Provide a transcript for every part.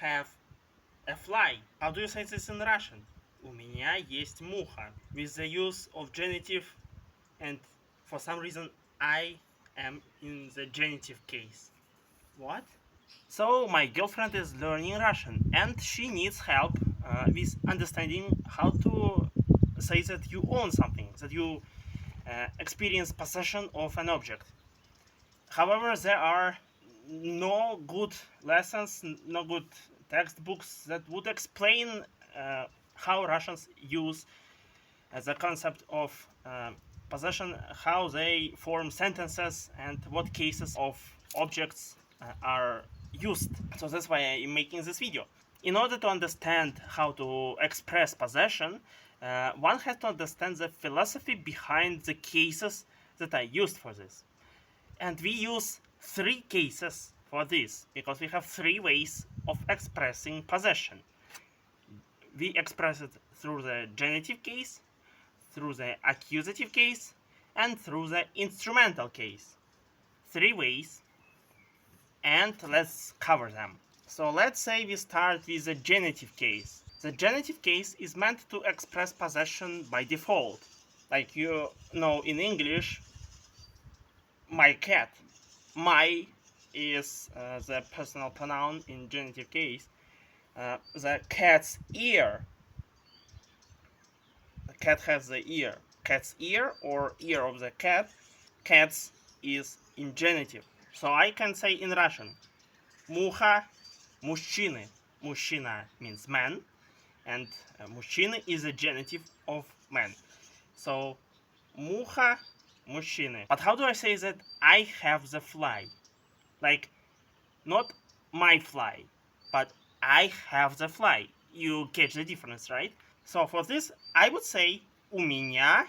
have a fly. How do you say this in Russian? У меня есть муха. With the use of genitive, and for some reason I am in the genitive case. What? So my girlfriend is learning Russian and she needs help with understanding how to say that you own something, that you experience possession of an object. However, there are no good lessons, no good textbooks that would explain how Russians use the concept of possession, how they form sentences, and what cases of objects are used. So that's why I'm making this video. In order to understand how to express possession, one has to understand the philosophy behind the cases that are used for this. And we use 3 cases for this, because we have 3 ways of expressing possession. We express it through the genitive case, through the accusative case, and through the instrumental case. 3 ways, and let's cover them. So let's say we start with the genitive case. The genitive case is meant to express possession by default. Like you know in English, my cat. My is the personal pronoun in genitive case. The cat's ear. The cat has the ear. Cat's ear or ear of the cat. Cats is in genitive. So I can say in Russian, Mucha мужчины. Мужчина means man, and мужчины is a genitive of man. So Mucha мужчины. But how do I say that I have the fly? Like, not my fly, but I have the fly. You catch the difference, right? So for this, I would say у меня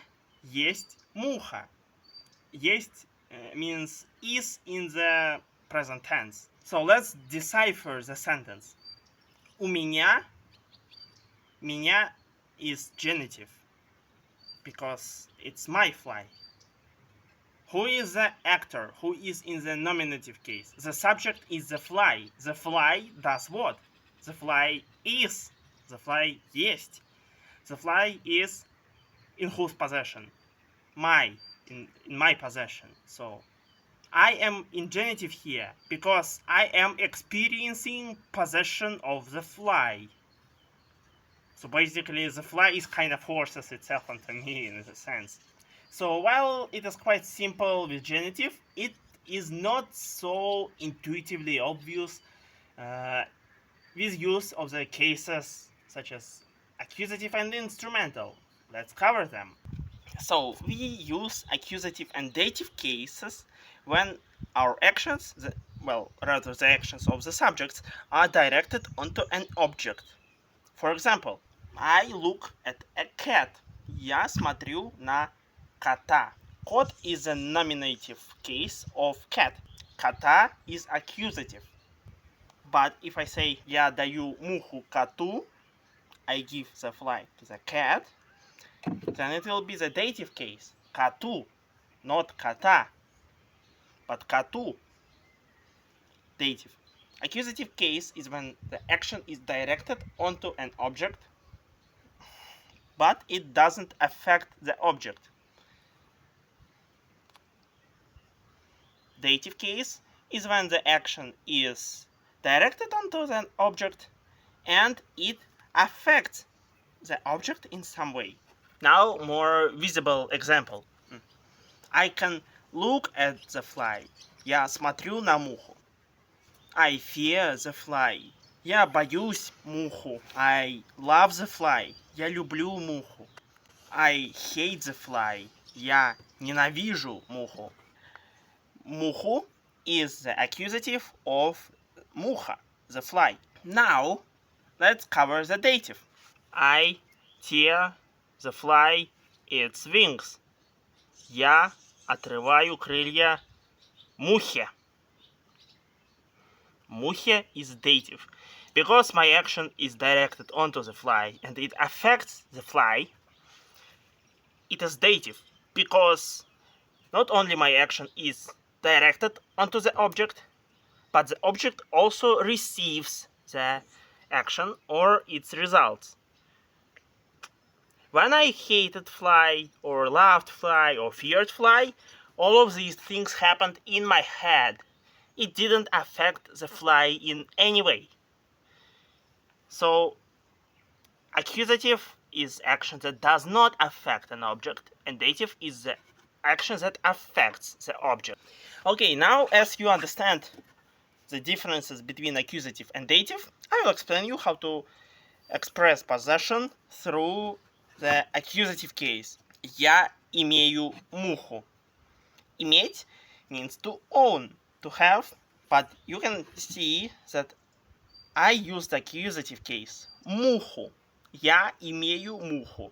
есть муха. Есть means is in the present tense. So let's decipher the sentence. У меня is genitive because it's my fly. Who is the actor? Who is in the nominative case? The subject is the fly. The fly does what? The fly is. The fly есть. The fly is in whose possession? In my possession. So I am in genitive here because I am experiencing possession of the fly. So basically the fly is kind of forces itself onto me in a sense. So while it is quite simple with genitive, it is not so intuitively obvious with use of the cases such as accusative and instrumental. Let's cover them. So we use accusative and dative cases when our actions, the actions of the subjects, are directed onto an object. For example, I look at a cat. Я смотрю на кота. Кот is a nominative case of cat. Кота is accusative. But if I say я даю муху коту, I give the fly to the cat, then it will be the dative case. Коту, not кота, but коту. Dative. Accusative case is when the action is directed onto an object, but it doesn't affect the object. Dative case is when the action is directed onto an object and it affects the object in some way. Now, more visible example. I can look at the fly. Я смотрю на муху. I fear the fly. Я боюсь муху. I love the fly. Я люблю муху. I hate the fly. Я ненавижу муху. Муху is the accusative of муха, the fly. Now, let's cover the dative. I tear the fly its wings. Я отрываю крылья мухе. Мухе is dative. Because my action is directed onto the fly and it affects the fly, it is dative. Because not only my action is directed onto the object, but the object also receives the action or its results. When I hated fly, or loved fly, or feared fly, all of these things happened in my head. It didn't affect the fly in any way. So, accusative is action that does not affect an object, and dative is the action that affects the object. Okay, now as you understand the differences between accusative and dative, I will explain you how to express possession through the accusative case. Я имею муху. Иметь means to own, to have, but you can see that I use the accusative case. Муху. Я имею муху.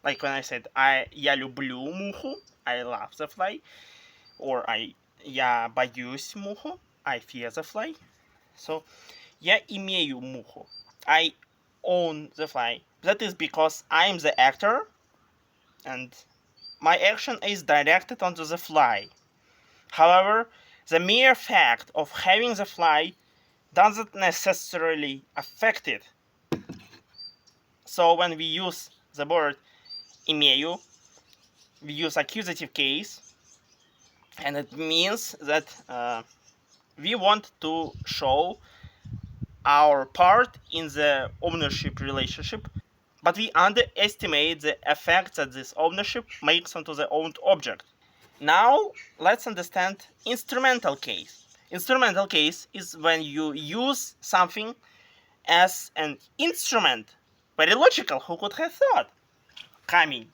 Like when I said я люблю муху, I love the fly, or я боюсь муху, I fear the fly. So, я имею муху. I own the fly. That is because I am the actor and my action is directed onto the fly. However, the mere fact of having the fly doesn't necessarily affect it. So when we use the word имею, we use accusative case, and it means that we want to show our part in the ownership relationship, but we underestimate the effect that this ownership makes onto the owned object. Now, let's understand instrumental case. Instrumental case is when you use something as an instrument. Very logical, who could have thought? Камень.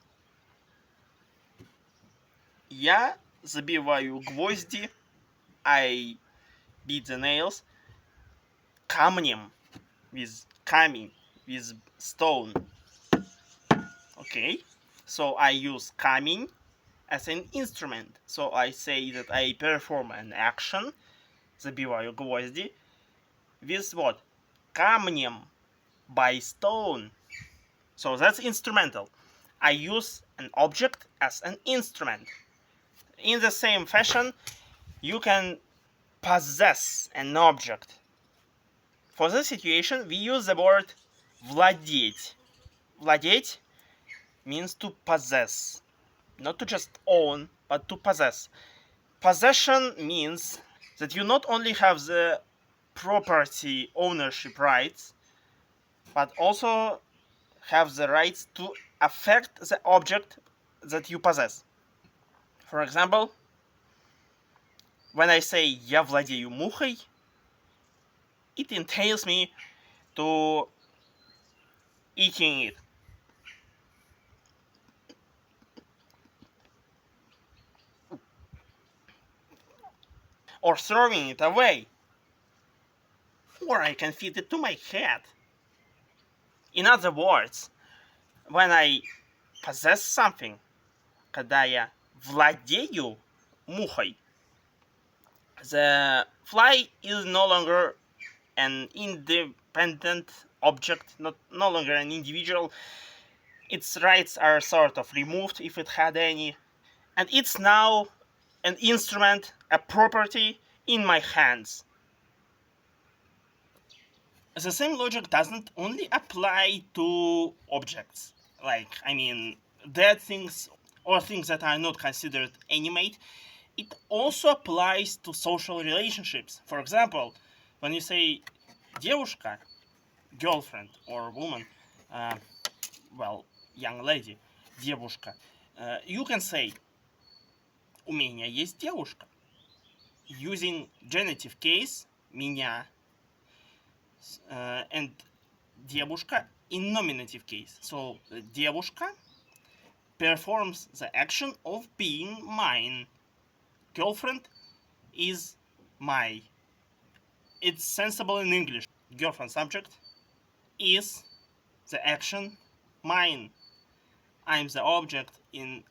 Я забиваю гвозди, I beat the nails, камнем, with камень, with stone. Okay, so I use камень as an instrument. So I say that I perform an action, забиваю гвозди, with what? Камнем, by stone. So that's instrumental. I use an object as an instrument. In the same fashion, you can possess an object. For this situation, we use the word владеть. Владеть means to possess. Not to just own, but to possess. Possession means that you not only have the property ownership rights, but also have the rights to affect the object that you possess. For example, when I say я владею мухой, it entails me to eating it. Or throwing it away. Or I can feed it to my cat. In other words, when I possess something, когда я владею мухой, the fly is no longer an independent object, no longer an individual. Its rights are sort of removed, if it had any, and it's now an instrument, a property in my hands. The same logic doesn't only apply to objects, like, dead things or things that are not considered animate. It also applies to social relationships. For example, when you say девушка, girlfriend or woman, young lady, девушка, you can say у меня есть девушка. Using genitive case, меня, and девушка in nominative case. So девушка performs the action of being mine. Girlfriend is my. It's sensible in English. Girlfriend subject is the action mine. I'm the object in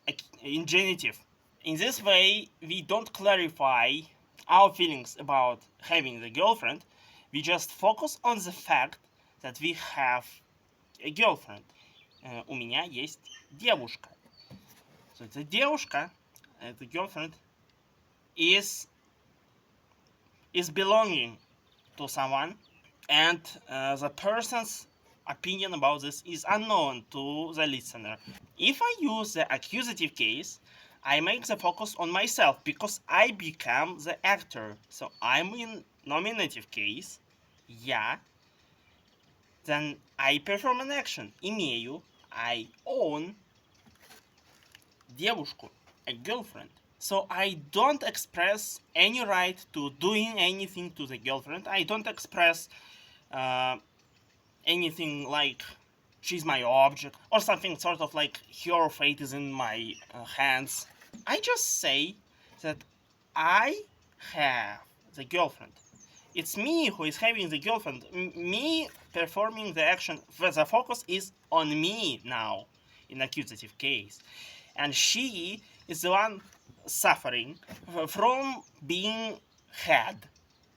genitive. In this way, we don't clarify our feelings about having the girlfriend. We just focus on the fact that we have a girlfriend. У меня есть девушка. So the девушка, the girlfriend, is belonging to someone, and the person's opinion about this is unknown to the listener. If I use the accusative case, I make the focus on myself because I become the actor. So I'm in nominative case, я, then I perform an action, имею, I own девушку, a girlfriend. So I don't express any right to doing anything to the girlfriend. I don't express anything like she's my object or something sort of like her fate is in my hands. I just say that I have the girlfriend. It's me who is having the girlfriend. Me performing the action. The focus is on me now in accusative case. And she is the one suffering from being had.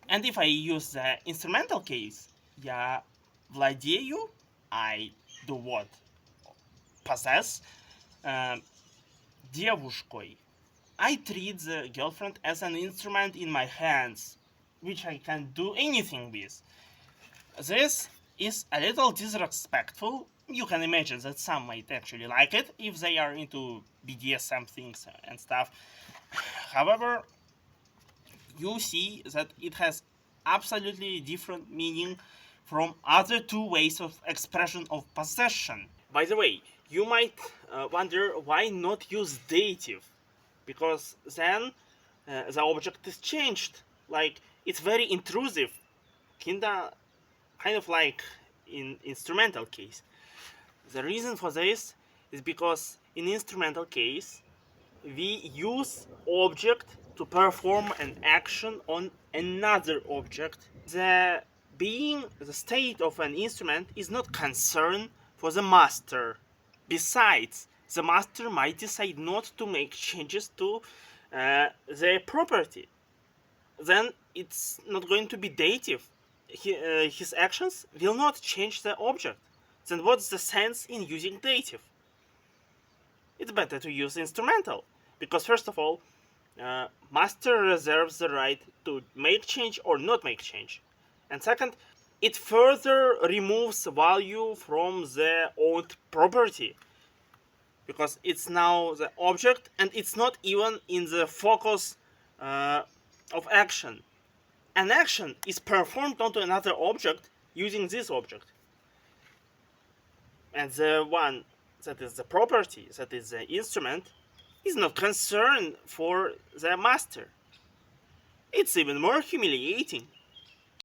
And if I use the instrumental case, я владею, I do what? Possess девушкой. I treat the girlfriend as an instrument in my hands, which I can do anything with. This is a little disrespectful. You can imagine that some might actually like it if they are into BDSM things and stuff. However, you see that it has absolutely different meaning from other two ways of expression of possession. By the way, you might wonder why not use dative, because then the object is changed. Like, it's very intrusive, kind of like in instrumental case. The reason for this is because in instrumental case, we use object to perform an action on another object. The state of an instrument is not concerned for the master. Besides, the master might decide not to make changes to the property. Then it's not going to be dative. His actions will not change the object. Then what's the sense in using dative? It's better to use instrumental, because first of all, master reserves the right to make change or not make change. And second, it further removes value from the owned property, because it's now the object and it's not even in the focus of action. An action is performed onto another object using this object. And the one that is the property, that is the instrument, is not concerned for the master. It's even more humiliating